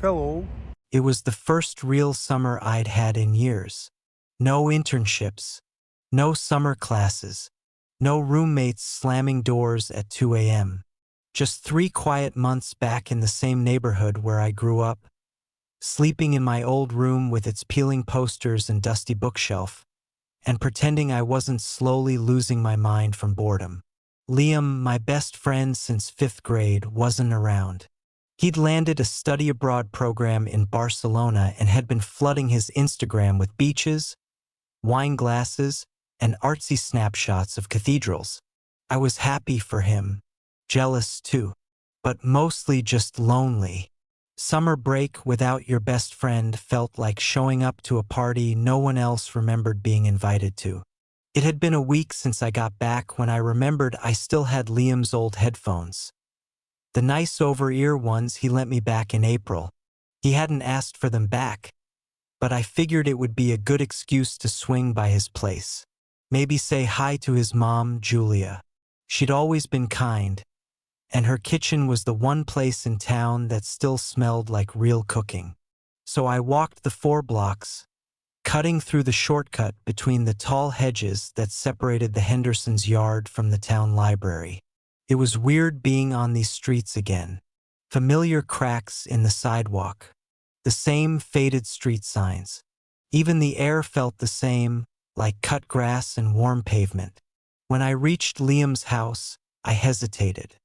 Hello. It was the first real summer I'd had in years. No internships, no summer classes, no roommates slamming doors at 2 a.m. Just 3 quiet months back in the same neighborhood where I grew up, sleeping in my old room with its peeling posters and dusty bookshelf, and pretending I wasn't slowly losing my mind from boredom. Liam, my best friend since 5th grade, wasn't around. He'd landed a study abroad program in Barcelona and had been flooding his Instagram with beaches, wine glasses, and artsy snapshots of cathedrals. I was happy for him, jealous too, but mostly just lonely. Summer break without your best friend felt like showing up to a party no one else remembered being invited to. It had been a week since I got back when I remembered I still had Liam's old headphones. The nice over-ear ones he lent me back in April. He hadn't asked for them back, but I figured it would be a good excuse to swing by his place. Maybe say hi to his mom, Julia. She'd always been kind, and her kitchen was the one place in town that still smelled like real cooking. So I walked the 4 blocks, cutting through the shortcut between the tall hedges that separated the Hendersons' yard from the town library. It was weird being on these streets again. Familiar cracks in the sidewalk, the same faded street signs. Even the air felt the same, like cut grass and warm pavement. When I reached Liam's house, I hesitated.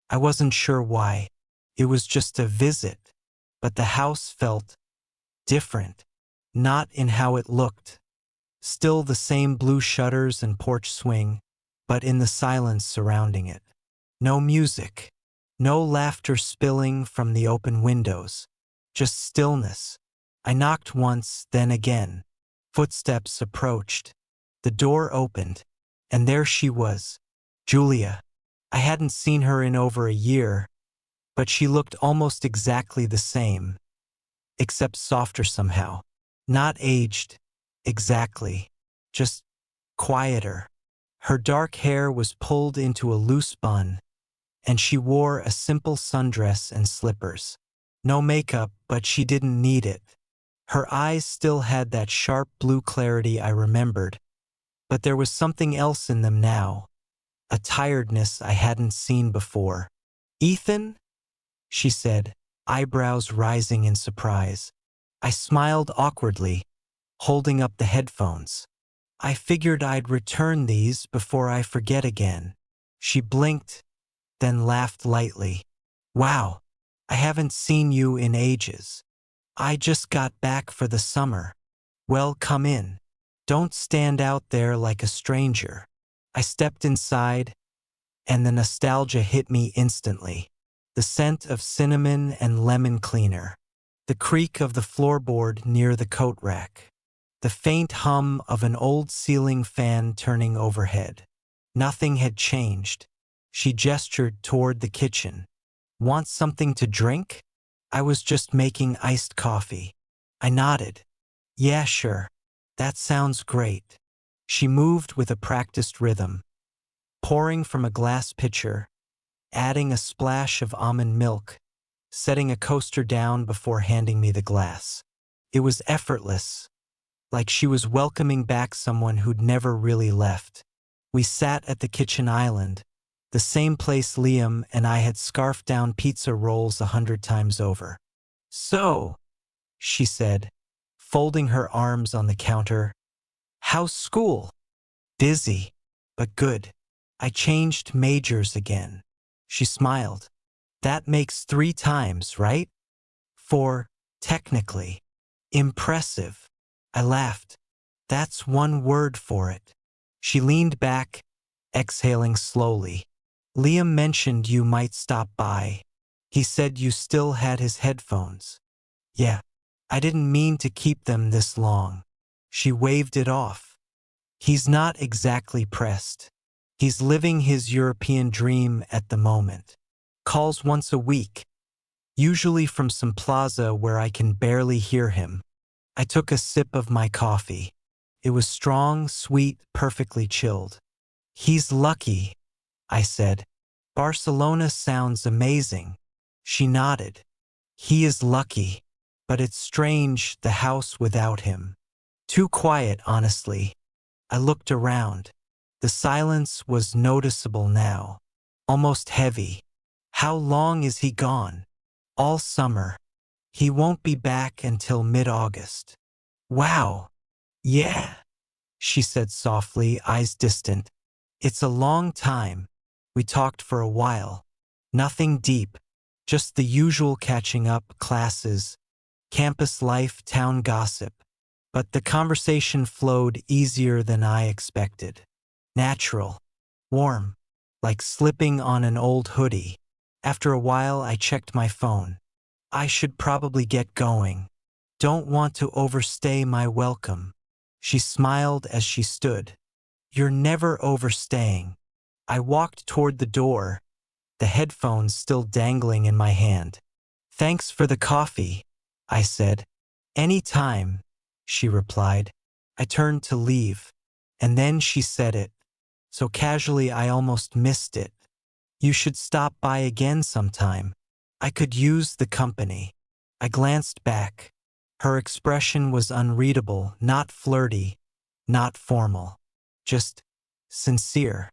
I wasn't sure why. It was just a visit, but the house felt different. Not in how it looked. Still the same blue shutters and porch swing, but in the silence surrounding it. No music, no laughter spilling from the open windows, just stillness. I knocked once, then again. Footsteps approached. The door opened, and there she was, Julia. I hadn't seen her in over a year, but she looked almost exactly the same, except softer somehow. Not aged, exactly, just quieter. Her dark hair was pulled into a loose bun, and she wore a simple sundress and slippers. No makeup, but she didn't need it. Her eyes still had that sharp blue clarity I remembered, but there was something else in them now, a tiredness I hadn't seen before. "Ethan?" she said, eyebrows rising in surprise. I smiled awkwardly, holding up the headphones. "I figured I'd return these before I forget again." She blinked, then laughed lightly. "Wow, I haven't seen you in ages. I just got back for the summer." "Well, come in. Don't stand out there like a stranger." I stepped inside, and the nostalgia hit me instantly. The scent of cinnamon and lemon cleaner. The creak of the floorboard near the coat rack. The faint hum of an old ceiling fan turning overhead. Nothing had changed. She gestured toward the kitchen. "Want something to drink?" "I was just making iced coffee." I nodded. "Yeah, sure. That sounds great." She moved with a practiced rhythm, pouring from a glass pitcher, adding a splash of almond milk, setting a coaster down before handing me the glass. It was effortless, like she was welcoming back someone who'd never really left. We sat at the kitchen island, the same place Liam and I had scarfed down pizza rolls 100 times over. "So," she said, folding her arms on the counter, "how's school?" "Busy, but good. I changed majors again." She smiled. "That makes 3 times, right?" "4, technically." "Impressive." I laughed. "That's one word for it." She leaned back, exhaling slowly. "Liam mentioned you might stop by. He said you still had his headphones." "Yeah, I didn't mean to keep them this long." She waved it off. "He's not exactly pressed. He's living his European dream at the moment. Calls once a week, usually from some plaza where I can barely hear him." I took a sip of my coffee. It was strong, sweet, perfectly chilled. "He's lucky," I said. "Barcelona sounds amazing." She nodded. "He is lucky. but it's strange, the house without him. Too quiet, honestly. I looked around. The silence was noticeable now, almost heavy. How long is he gone? All summer. He won't be back until mid-August. Wow. Yeah, she said softly, eyes distant. It's a long time. We talked for a while. Nothing deep, just the usual catching up, classes, campus life, town gossip. But the conversation flowed easier than I expected. Natural, warm, like slipping on an old hoodie. After a while, I checked my phone. I should probably get going. Don't want to overstay my welcome. She smiled as she stood. You're never overstaying. I walked toward the door, the headphones still dangling in my hand. Thanks for the coffee, I said. Any time, she replied. I turned to leave, and then she said it, so casually I almost missed it. You should stop by again sometime. I could use the company. I glanced back. Her expression was unreadable, not flirty, not formal, just sincere.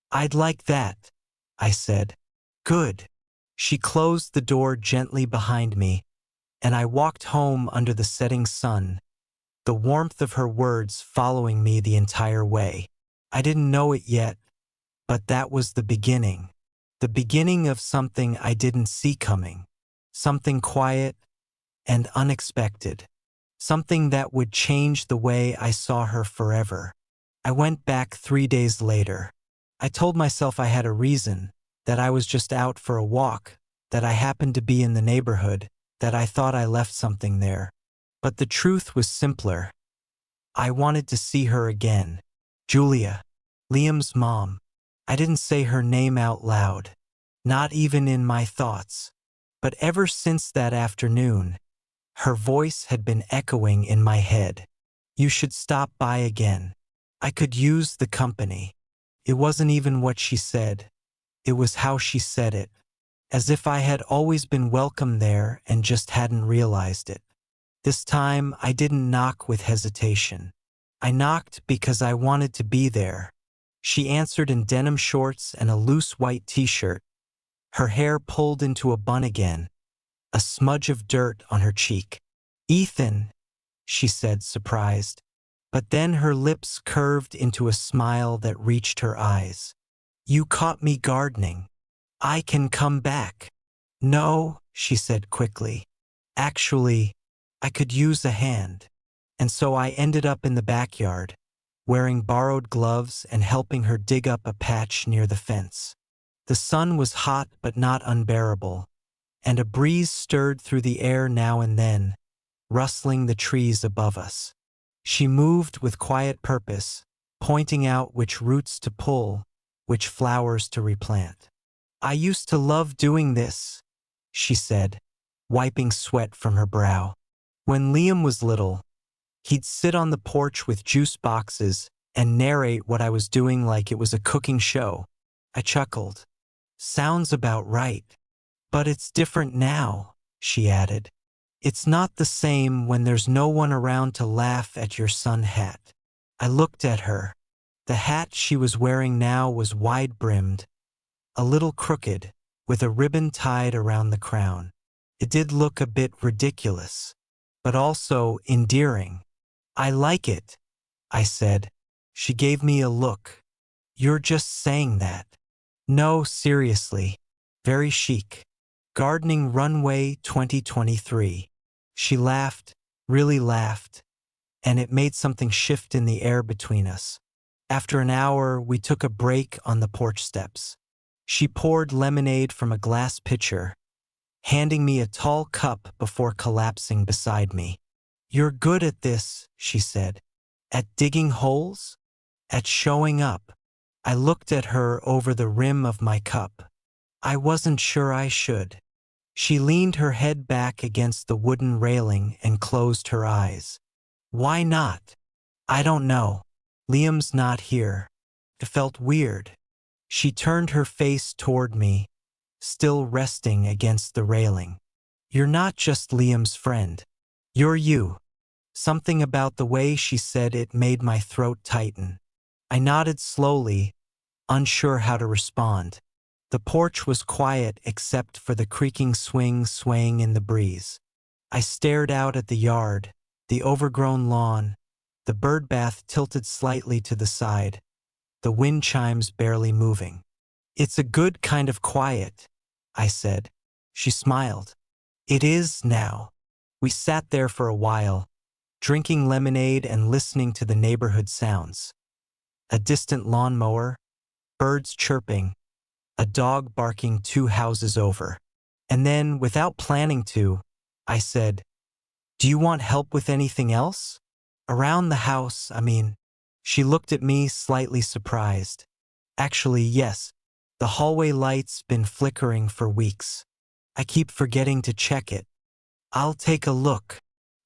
I'd like that, I said. Good. She closed the door gently behind me, and I walked home under the setting sun, the warmth of her words following me the entire way. I didn't know it yet, but that was the beginning. The beginning of something I didn't see coming. Something quiet and unexpected. Something that would change the way I saw her forever. I went back 3 days later. I told myself I had a reason, that I was just out for a walk, that I happened to be in the neighborhood, that I thought I left something there. But the truth was simpler. I wanted to see her again. Julia, Liam's mom. I didn't say her name out loud, not even in my thoughts. But ever since that afternoon, her voice had been echoing in my head. You should stop by again. I could use the company. It wasn't even what she said. It was how she said it, as if I had always been welcome there and just hadn't realized it. This time, I didn't knock with hesitation. I knocked because I wanted to be there. She answered in denim shorts and a loose white t-shirt, her hair pulled into a bun again, a smudge of dirt on her cheek. Ethan, she said, surprised. But then her lips curved into a smile that reached her eyes. You caught me gardening. I can come back. No, she said quickly. Actually, I could use a hand. And so I ended up in the backyard, wearing borrowed gloves and helping her dig up a patch near the fence. The sun was hot but not unbearable, and a breeze stirred through the air now and then, rustling the trees above us. She moved with quiet purpose, pointing out which roots to pull, which flowers to replant. I used to love doing this, she said, wiping sweat from her brow. When Liam was little, he'd sit on the porch with juice boxes and narrate what I was doing like it was a cooking show. I chuckled. Sounds about right. But it's different now, she added. It's not the same when there's no one around to laugh at your sun hat. I looked at her. The hat she was wearing now was wide-brimmed, a little crooked, with a ribbon tied around the crown. It did look a bit ridiculous, but also endearing. I like it, I said. She gave me a look. You're just saying that. No, seriously. Very chic. Gardening Runway 2023. She laughed, really laughed, and it made something shift in the air between us. After an hour, we took a break on the porch steps. She poured lemonade from a glass pitcher, handing me a tall cup before collapsing beside me. You're good at this, she said. At digging holes? At showing up. I looked at her over the rim of my cup. I wasn't sure I should. She leaned her head back against the wooden railing and closed her eyes. Why not? I don't know. Liam's not here. It felt weird. She turned her face toward me, still resting against the railing. You're not just Liam's friend. You're you. Something about the way she said it made my throat tighten. I nodded slowly, unsure how to respond. The porch was quiet except for the creaking swing swaying in the breeze. I stared out at the yard, the overgrown lawn, the bird bath tilted slightly to the side, the wind chimes barely moving. It's a good kind of quiet, I said. She smiled. It is now. We sat there for a while, drinking lemonade and listening to the neighborhood sounds. A distant lawnmower, birds chirping, a dog barking 2 houses over. And then, without planning to, I said, "Do you want help with anything else? Around the house, I mean." She looked at me, slightly surprised. Actually, yes. The hallway light's been flickering for weeks. I keep forgetting to check it. I'll take a look.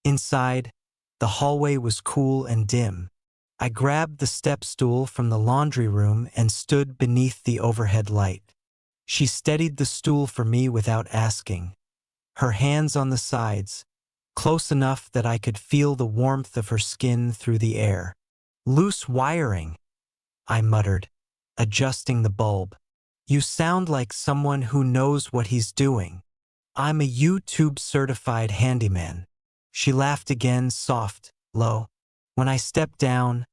Inside, the hallway was cool and dim. I grabbed the step stool from the laundry room and stood beneath the overhead light. She steadied the stool for me without asking, her hands on the sides, close enough that I could feel the warmth of her skin through the air. "Loose wiring," I muttered, adjusting the bulb. "You sound like someone who knows what he's doing." "I'm a YouTube-certified handyman." She laughed again, soft, low. When I stepped down,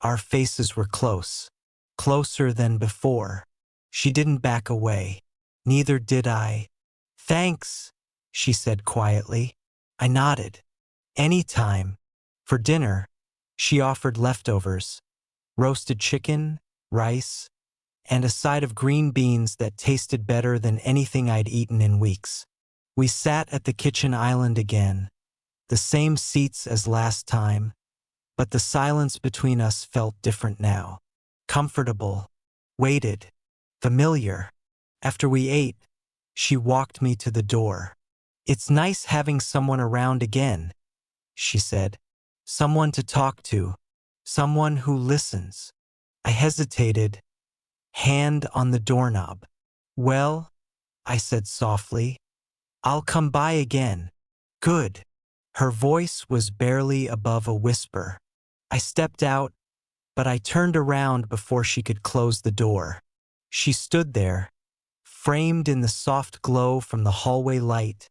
our faces were close, closer than before. She didn't back away. Neither did I. "Thanks," she said quietly. I nodded. "Any time." For dinner, she offered leftovers, roasted chicken, rice, and a side of green beans that tasted better than anything I'd eaten in weeks. We sat at the kitchen island again, the same seats as last time, but the silence between us felt different now. Comfortable, weighted, familiar. After we ate, she walked me to the door. "It's nice having someone around again," she said. "Someone to talk to, someone who listens." I hesitated, hand on the doorknob. "Well," I said softly, "I'll come by again." "Good." Her voice was barely above a whisper. I stepped out, but I turned around before she could close the door. She stood there, framed in the soft glow from the hallway light,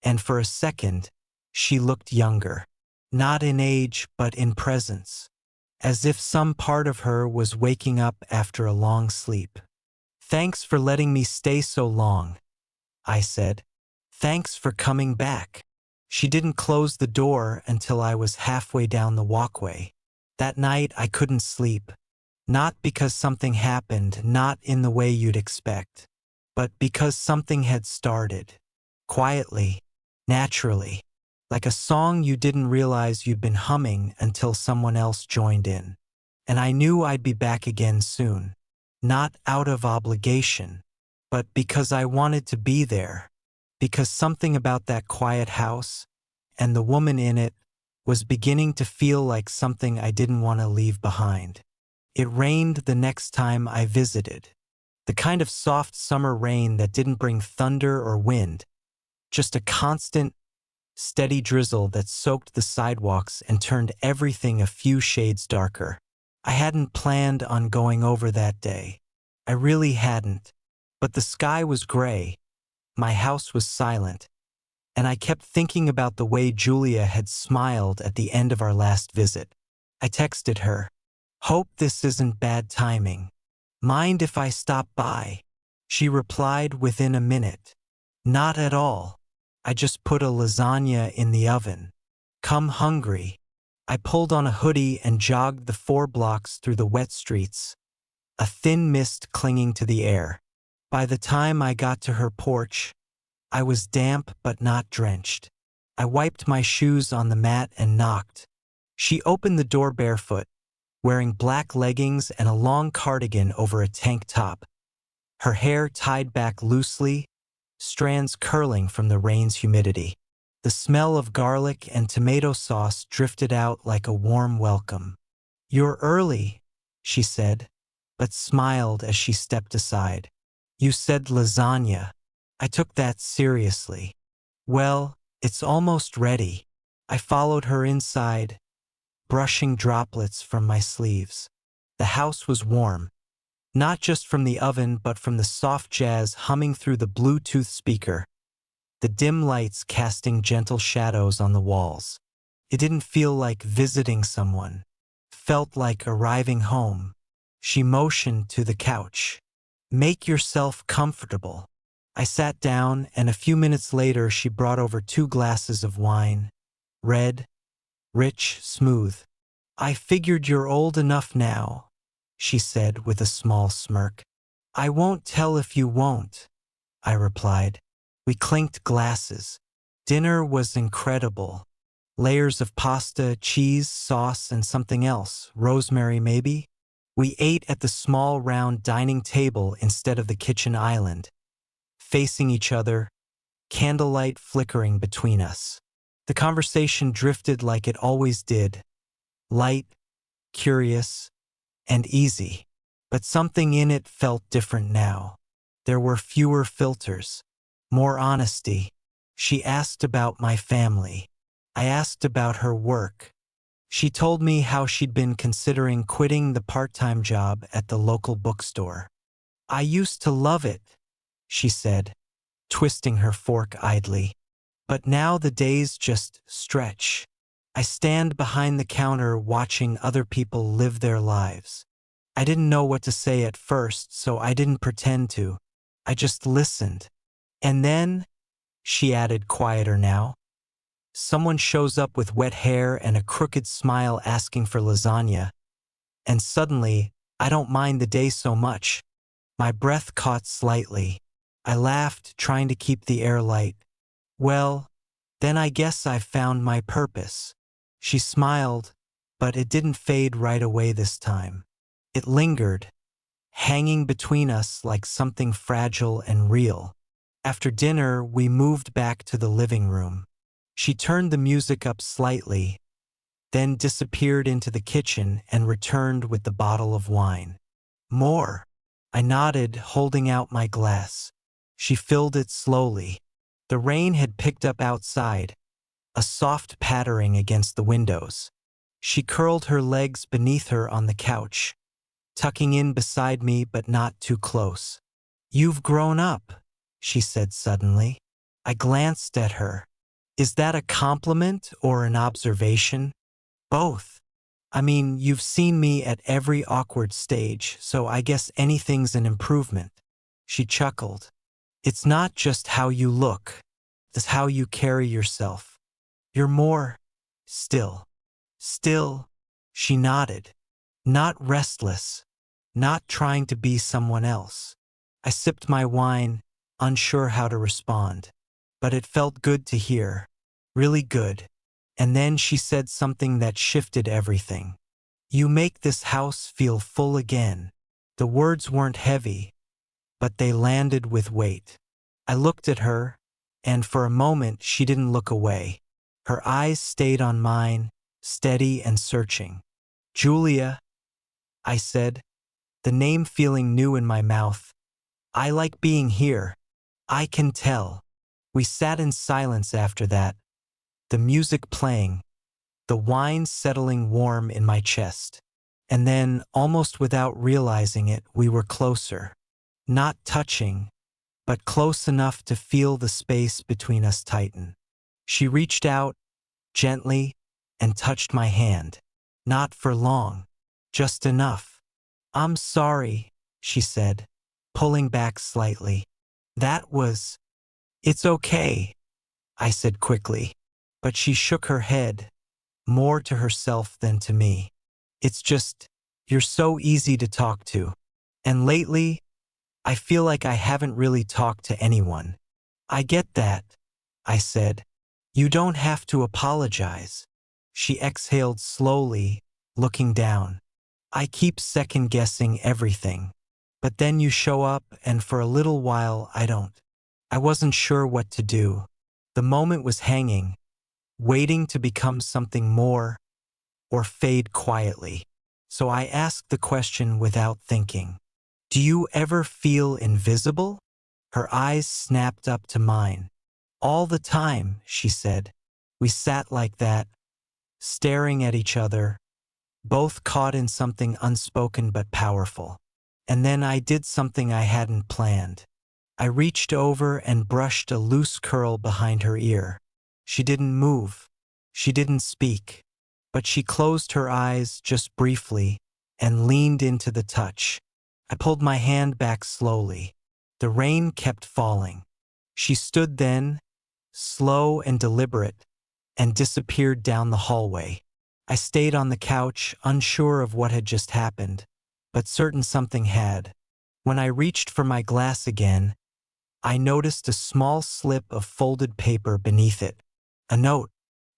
and for a second, she looked younger. Not in age, but in presence, as if some part of her was waking up after a long sleep. "Thanks for letting me stay so long," I said. "Thanks for coming back." She didn't close the door until I was halfway down the walkway. That night I couldn't sleep. Not because something happened, not in the way you'd expect, but because something had started. Quietly, naturally, like a song you didn't realize you'd been humming until someone else joined in. And I knew I'd be back again soon. Not out of obligation, but because I wanted to be there. Because something about that quiet house, and the woman in it, was beginning to feel like something I didn't want to leave behind. It rained the next time I visited. The kind of soft summer rain that didn't bring thunder or wind, just a constant, steady drizzle that soaked the sidewalks and turned everything a few shades darker. I hadn't planned on going over that day. I really hadn't. But the sky was gray. My house was silent, and I kept thinking about the way Julia had smiled at the end of our last visit. I texted her, "Hope this isn't bad timing. Mind if I stop by?" She replied within a minute, "Not at all. I just put a lasagna in the oven. Come hungry." I pulled on a hoodie and jogged the 4 blocks through the wet streets, a thin mist clinging to the air. By the time I got to her porch, I was damp but not drenched. I wiped my shoes on the mat and knocked. She opened the door barefoot, wearing black leggings and a long cardigan over a tank top, her hair tied back loosely, strands curling from the rain's humidity. The smell of garlic and tomato sauce drifted out like a warm welcome. "You're early," she said, but smiled as she stepped aside. "You said lasagna." I took that seriously. "Well, it's almost ready." I followed her inside, brushing droplets from my sleeves. The house was warm, not just from the oven but from the soft jazz humming through the Bluetooth speaker, the dim lights casting gentle shadows on the walls. It didn't feel like visiting someone. Felt like arriving home. She motioned to the couch. "Make yourself comfortable." I sat down, and a few minutes later she brought over 2 glasses of wine. Red, rich, smooth. "I figured you're old enough now," she said with a small smirk. "I won't tell if you won't," I replied. We clinked glasses. Dinner was incredible. Layers of pasta, cheese, sauce, and something else, rosemary maybe? We ate at the small round dining table instead of the kitchen island, facing each other, candlelight flickering between us. The conversation drifted like it always did, light, curious, and easy. But something in it felt different now. There were fewer filters, more honesty. She asked about my family. I asked about her work. She told me how she'd been considering quitting the part-time job at the local bookstore. "I used to love it," she said, twisting her fork idly. "But now the days just stretch." I stand behind the counter watching other people live their lives. I didn't know what to say at first, so I didn't pretend to. I just listened. "And then," she added, quieter now, "someone shows up with wet hair and a crooked smile asking for lasagna. And suddenly, I don't mind the day so much." My breath caught slightly. I laughed, trying to keep the air light. "Well, then I guess I've found my purpose." She smiled, but it didn't fade right away this time. It lingered, hanging between us like something fragile and real. After dinner, we moved back to the living room. She turned the music up slightly, then disappeared into the kitchen and returned with the bottle of wine. "More?" I nodded, holding out my glass. She filled it slowly. The rain had picked up outside, a soft pattering against the windows. She curled her legs beneath her on the couch, tucking in beside me but not too close. "You've grown up," she said suddenly. I glanced at her. Is that a compliment or an observation? "Both. I mean, you've seen me at every awkward stage, so I guess anything's an improvement." She chuckled. "It's not just how you look, it's how you carry yourself. You're more still." "Still?" She nodded. "Not restless, not trying to be someone else." I sipped my wine, unsure how to respond. But it felt good to hear. Really good. And then she said something that shifted everything. "You make this house feel full again." The words weren't heavy, but they landed with weight. I looked at her, and for a moment she didn't look away. Her eyes stayed on mine, steady and searching. "Julia," I said, the name feeling new in my mouth. "I like being here. I can tell." We sat in silence after that, the music playing, the wine settling warm in my chest. And then, almost without realizing it, we were closer. Not touching, but close enough to feel the space between us tighten. She reached out, gently, and touched my hand. Not for long, just enough. "I'm sorry," she said, pulling back slightly. "That was—" "It's okay," I said quickly. But she shook her head, more to herself than to me. "It's just, you're so easy to talk to. And lately, I feel like I haven't really talked to anyone." "I get that," I said. "You don't have to apologize." She exhaled slowly, looking down. "I keep second-guessing everything. But then you show up, and for a little while I don't." I wasn't sure what to do. The moment was hanging, waiting to become something more or fade quietly. So I asked the question without thinking. "Do you ever feel invisible?" Her eyes snapped up to mine. "All the time," she said. We sat like that, staring at each other, both caught in something unspoken but powerful. And then I did something I hadn't planned. I reached over and brushed a loose curl behind her ear. She didn't move. She didn't speak. But she closed her eyes just briefly and leaned into the touch. I pulled my hand back slowly. The rain kept falling. She stood then, slow and deliberate, and disappeared down the hallway. I stayed on the couch, unsure of what had just happened, but certain something had. When I reached for my glass again, I noticed a small slip of folded paper beneath it. A note.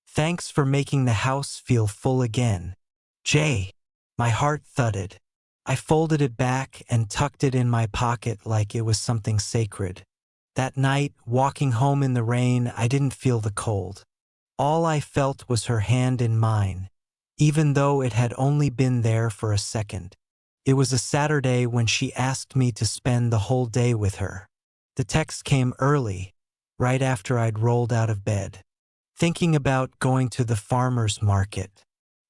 Thanks for making the house feel full again. Jay. My heart thudded. I folded it back and tucked it in my pocket like it was something sacred. That night, walking home in the rain, I didn't feel the cold. All I felt was her hand in mine, even though it had only been there for a second. It was a Saturday when she asked me to spend the whole day with her. The text came early, right after I'd rolled out of bed. Thinking about going to the farmer's market.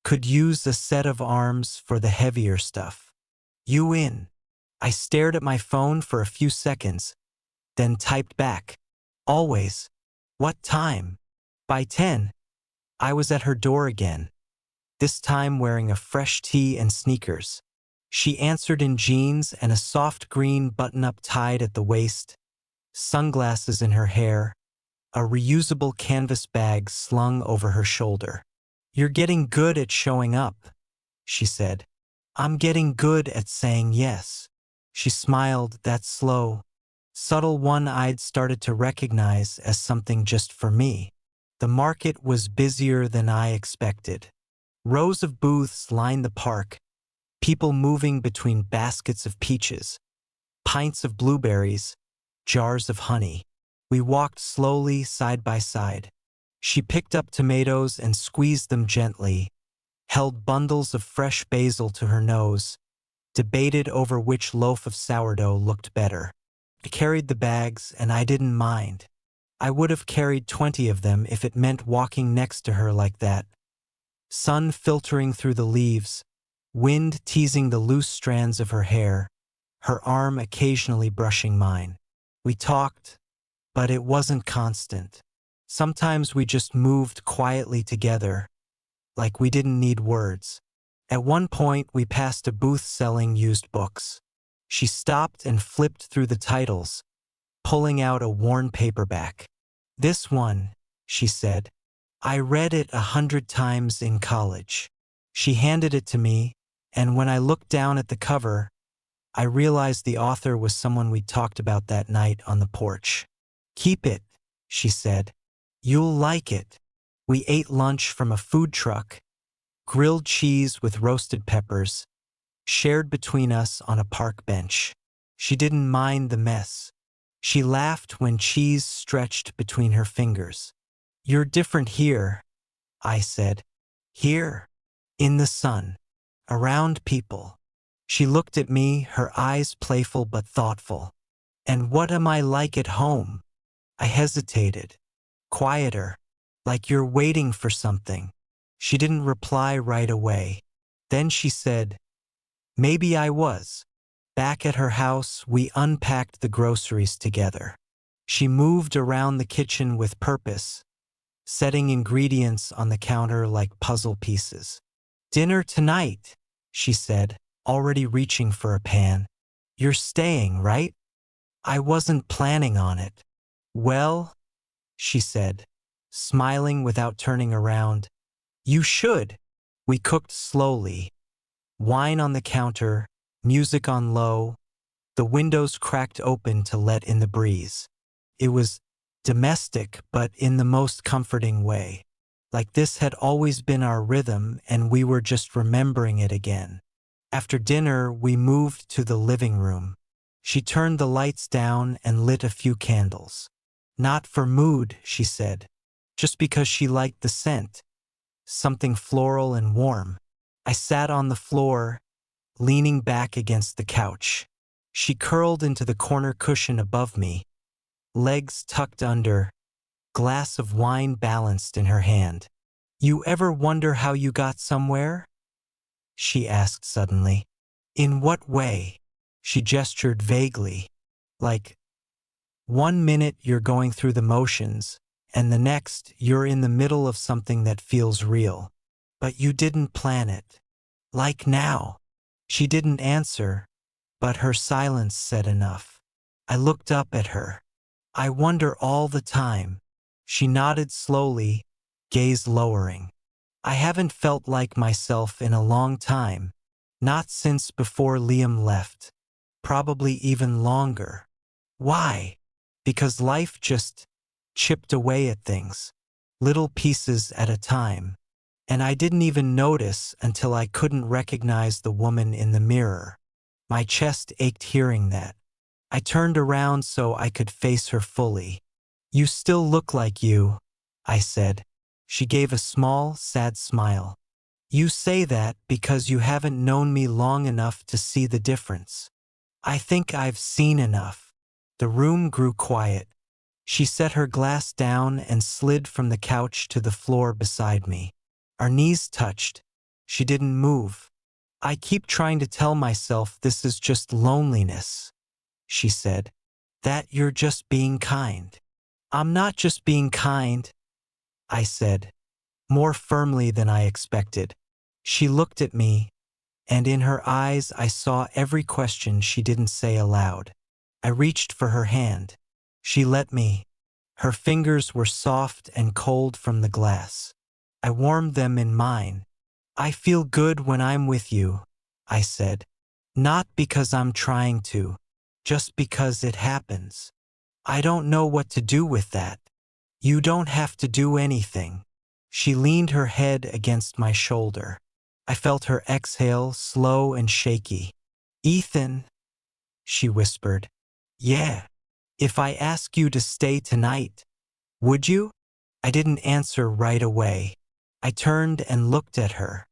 Could use a set of arms for the heavier stuff. You in? I stared at my phone for a few seconds, then typed back. Always. What time? By 10. I was at her door again, this time wearing a fresh tee and sneakers. She answered in jeans and a soft green button-up tied at the waist, sunglasses in her hair, a reusable canvas bag slung over her shoulder. You're getting good at showing up, she said. I'm getting good at saying yes. She smiled, that slow, subtle one I'd started to recognize as something just for me. The market was busier than I expected. Rows of booths lined the park, people moving between baskets of peaches, pints of blueberries, jars of honey. We walked slowly side by side. She picked up tomatoes and squeezed them gently, held bundles of fresh basil to her nose, debated over which loaf of sourdough looked better. I carried the bags, and I didn't mind. I would have carried 20 of them if it meant walking next to her like that. Sun filtering through the leaves, wind teasing the loose strands of her hair, her arm occasionally brushing mine. We talked, but it wasn't constant. Sometimes we just moved quietly together, like we didn't need words. At one point, we passed a booth selling used books. She stopped and flipped through the titles, pulling out a worn paperback. This one, she said. I read it 100 times in college. She handed it to me, and when I looked down at the cover, I realized the author was someone we'd talked about that night on the porch. Keep it, she said. You'll like it. We ate lunch from a food truck, grilled cheese with roasted peppers, shared between us on a park bench. She didn't mind the mess. She laughed when cheese stretched between her fingers. You're different here, I said. Here, in the sun, around people. She looked at me, her eyes playful but thoughtful. And what am I like at home? I hesitated. Quieter, like you're waiting for something. She didn't reply right away. Then she said, maybe I was. Back at her house, we unpacked the groceries together. She moved around the kitchen with purpose, setting ingredients on the counter like puzzle pieces. Dinner tonight, she said, already reaching for a pan. You're staying, right? I wasn't planning on it. Well, she said, smiling without turning around. You should. We cooked slowly. Wine on the counter, music on low, the windows cracked open to let in the breeze. It was domestic, but in the most comforting way. Like this had always been our rhythm, and we were just remembering it again. After dinner, we moved to the living room. She turned the lights down and lit a few candles. Not for mood, she said, just because she liked the scent. Something floral and warm. I sat on the floor, leaning back against the couch. She curled into the corner cushion above me, legs tucked under, glass of wine balanced in her hand. "You ever wonder how you got somewhere?" she asked suddenly. "In what way?" She gestured vaguely. "Like, one minute you're going through the motions, and the next you're in the middle of something that feels real. But you didn't plan it. Like now." She didn't answer, but her silence said enough. I looked up at her. "I wonder all the time." She nodded slowly, gaze lowering. "I haven't felt like myself in a long time. Not since before Liam left. Probably even longer." "Why?" "Because life just chipped away at things, little pieces at a time. And I didn't even notice until I couldn't recognize the woman in the mirror. My chest ached hearing that. I turned around so I could face her fully. "You still look like you," I said. She gave a small, sad smile. "You say that because you haven't known me long enough to see the difference." "I think I've seen enough." The room grew quiet. She set her glass down and slid from the couch to the floor beside me. Our knees touched. She didn't move. "I keep trying to tell myself this is just loneliness," she said. "That you're just being kind." "I'm not just being kind," I said, more firmly than I expected. She looked at me, and in her eyes I saw every question she didn't say aloud. I reached for her hand. She let me. Her fingers were soft and cold from the glass. I warmed them in mine. "I feel good when I'm with you," I said. "Not because I'm trying to, just because it happens. I don't know what to do with that." "You don't have to do anything." She leaned her head against my shoulder. I felt her exhale, slow and shaky. "Ethan," she whispered. "Yeah. If I ask you to stay tonight, would you?" I didn't answer right away. I turned and looked at her.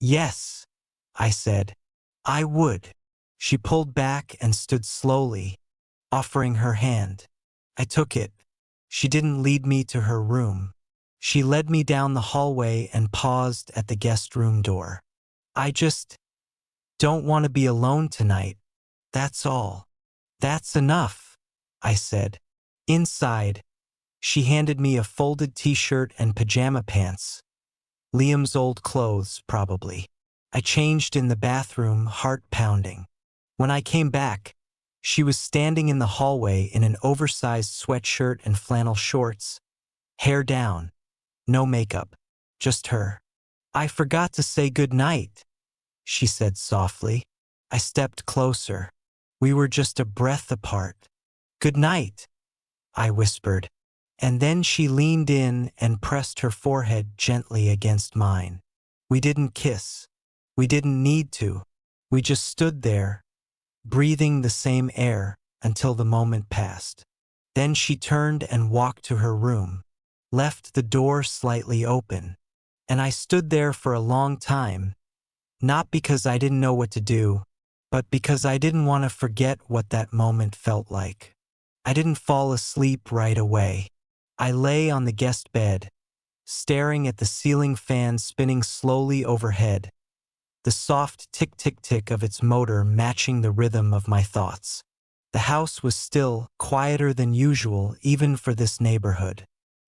"Yes," I said. "I would." She pulled back and stood slowly, offering her hand. I took it. She didn't lead me to her room. She led me down the hallway and paused at the guest room door. "I just don't want to be alone tonight. That's all." "That's enough," I said. Inside, she handed me a folded t-shirt and pajama pants. Liam's old clothes, probably. I changed in the bathroom, heart pounding. When I came back, she was standing in the hallway in an oversized sweatshirt and flannel shorts, hair down, no makeup, just her. "I forgot to say good night," she said softly. I stepped closer. We were just a breath apart. "Good night," I whispered, and then she leaned in and pressed her forehead gently against mine. We didn't kiss. We didn't need to. We just stood there, breathing the same air until the moment passed. Then she turned and walked to her room, left the door slightly open, and I stood there for a long time, not because I didn't know what to do, but because I didn't want to forget what that moment felt like. I didn't fall asleep right away. I lay on the guest bed, staring at the ceiling fan spinning slowly overhead, the soft tick-tick-tick of its motor matching the rhythm of my thoughts. The house was still, quieter than usual even for this neighborhood.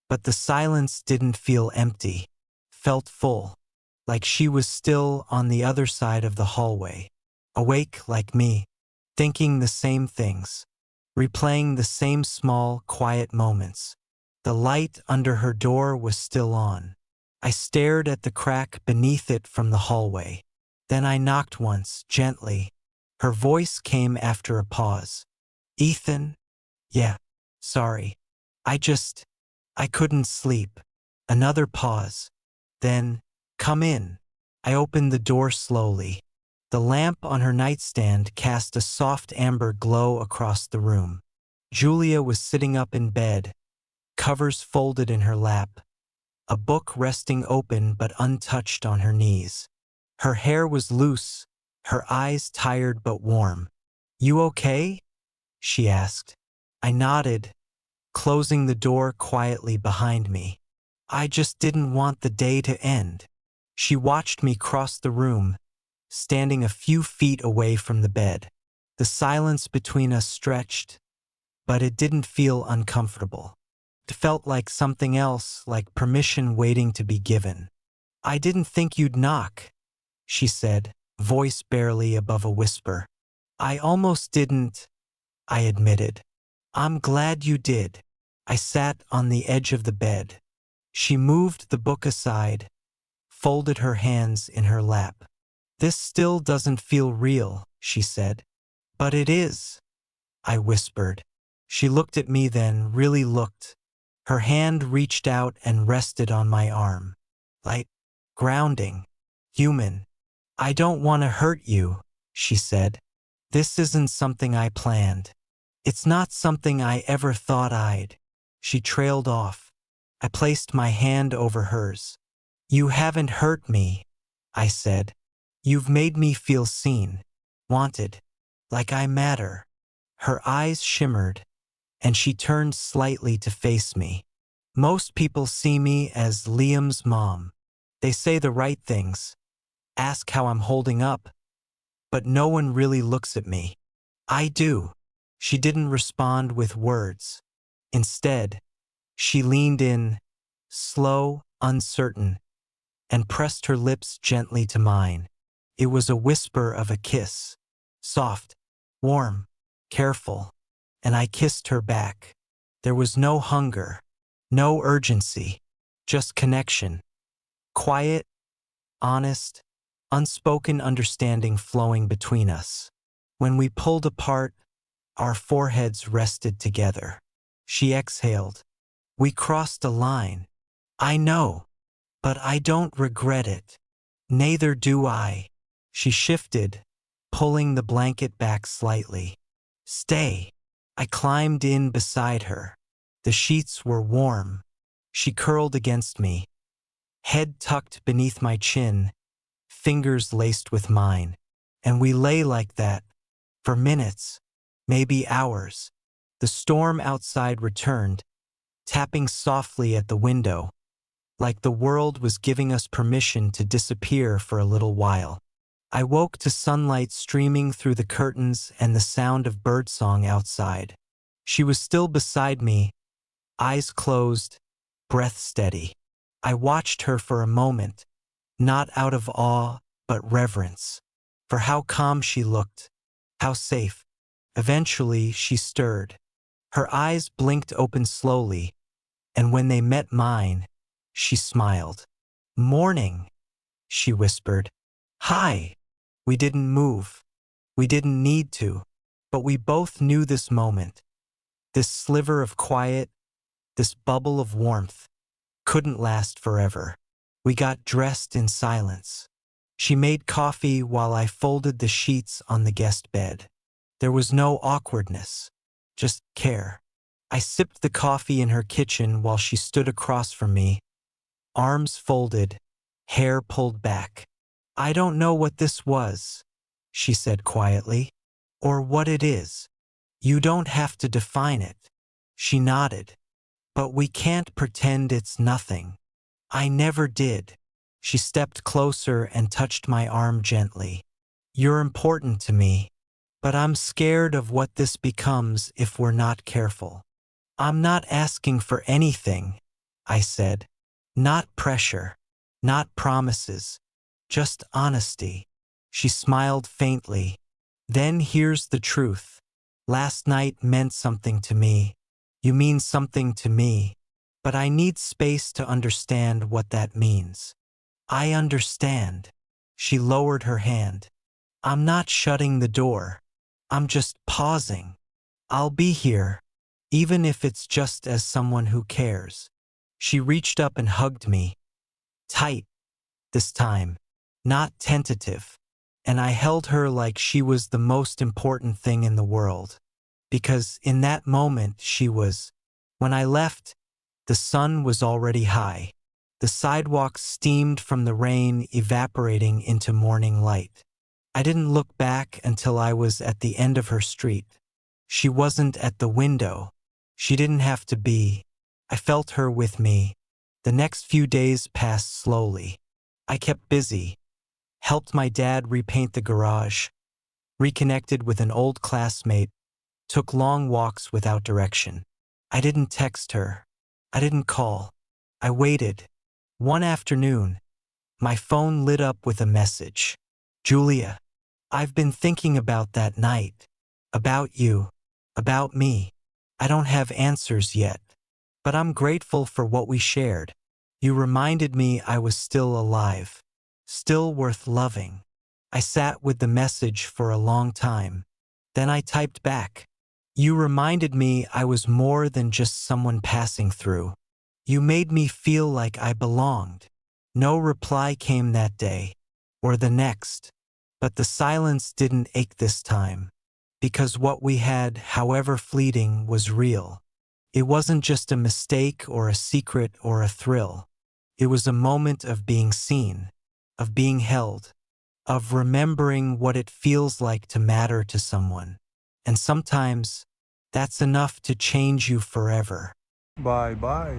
But the silence didn't feel empty, felt full, like she was still on the other side of the hallway, awake like me, thinking the same things, replaying the same small, quiet moments. The light under her door was still on. I stared at the crack beneath it from the hallway. Then I knocked once, gently. Her voice came after a pause. "Ethan?" "Yeah, sorry. I couldn't sleep." Another pause. Then, "Come in." I opened the door slowly. The lamp on her nightstand cast a soft amber glow across the room. Julia was sitting up in bed, covers folded in her lap, a book resting open but untouched on her knees. Her hair was loose, her eyes tired but warm. "You okay?" she asked. I nodded, closing the door quietly behind me. I just didn't want the day to end. She watched me cross the room, standing a few feet away from the bed. The silence between us stretched, but it didn't feel uncomfortable. It felt like something else, like permission waiting to be given. "I didn't think you'd knock," she said, voice barely above a whisper. "I almost didn't," I admitted. "I'm glad you did." I sat on the edge of the bed. She moved the book aside, folded her hands in her lap. "This still doesn't feel real," she said. "But it is," I whispered. She looked at me, then really looked. Her hand reached out and rested on my arm. Light, grounding, human. "I don't want to hurt you," she said. "This isn't something I planned. It's not something I ever thought I'd." She trailed off. I placed my hand over hers. "You haven't hurt me," I said. "You've made me feel seen, wanted, like I matter." Her eyes shimmered, and she turned slightly to face me. "Most people see me as Liam's mom. They say the right things, ask how I'm holding up, but no one really looks at me. I do." She didn't respond with words. Instead, she leaned in, slow, uncertain, and pressed her lips gently to mine. It was a whisper of a kiss, soft, warm, careful, and I kissed her back. There was no hunger, no urgency, just connection. Quiet, honest, unspoken understanding flowing between us. When we pulled apart, our foreheads rested together. She exhaled. "We crossed a line. I know, but I don't regret it." "Neither do I." She shifted, pulling the blanket back slightly. "Stay." I climbed in beside her. The sheets were warm. She curled against me, head tucked beneath my chin, fingers laced with mine. And we lay like that, for minutes, maybe hours. The storm outside returned, tapping softly at the window, like the world was giving us permission to disappear for a little while. I woke to sunlight streaming through the curtains and the sound of birdsong outside. She was still beside me, eyes closed, breath steady. I watched her for a moment, not out of awe, but reverence, for how calm she looked, how safe. Eventually, she stirred. Her eyes blinked open slowly, and when they met mine, she smiled. "Morning," she whispered. "Hi." We didn't move. We didn't need to, but we both knew this moment, this sliver of quiet, this bubble of warmth, couldn't last forever. We got dressed in silence. She made coffee while I folded the sheets on the guest bed. There was no awkwardness, just care. I sipped the coffee in her kitchen while she stood across from me, arms folded, hair pulled back. "I don't know what this was," she said quietly, "or what it is. You don't have to define it." She nodded. "But we can't pretend it's nothing." I never did. She stepped closer and touched my arm gently. "You're important to me, but I'm scared of what this becomes if we're not careful." "I'm not asking for anything," I said. "Not pressure, not promises, just honesty." She smiled faintly. "Then here's the truth. Last night meant something to me. You mean something to me. But I need space to understand what that means." "I understand." She lowered her hand. "I'm not shutting the door. I'm just pausing. I'll be here, even if it's just as someone who cares." She reached up and hugged me. Tight, this time, not tentative. And I held her like she was the most important thing in the world. Because in that moment she was. When I left, the sun was already high. The sidewalk steamed from the rain evaporating into morning light. I didn't look back until I was at the end of her street. She wasn't at the window. She didn't have to be. I felt her with me. The next few days passed slowly. I kept busy, helped my dad repaint the garage, reconnected with an old classmate, took long walks without direction. I didn't text her. I didn't call. I waited. One afternoon, my phone lit up with a message. Julia, I've been thinking about that night. About you. About me. I don't have answers yet, but I'm grateful for what we shared. You reminded me I was still alive, still worth loving. I sat with the message for a long time. Then I typed back. You reminded me I was more than just someone passing through. You made me feel like I belonged. No reply came that day, or the next, but the silence didn't ache this time, because what we had, however fleeting, was real. It wasn't just a mistake or a secret or a thrill. It was a moment of being seen, of being held, of remembering what it feels like to matter to someone. And sometimes, that's enough to change you forever. Bye bye.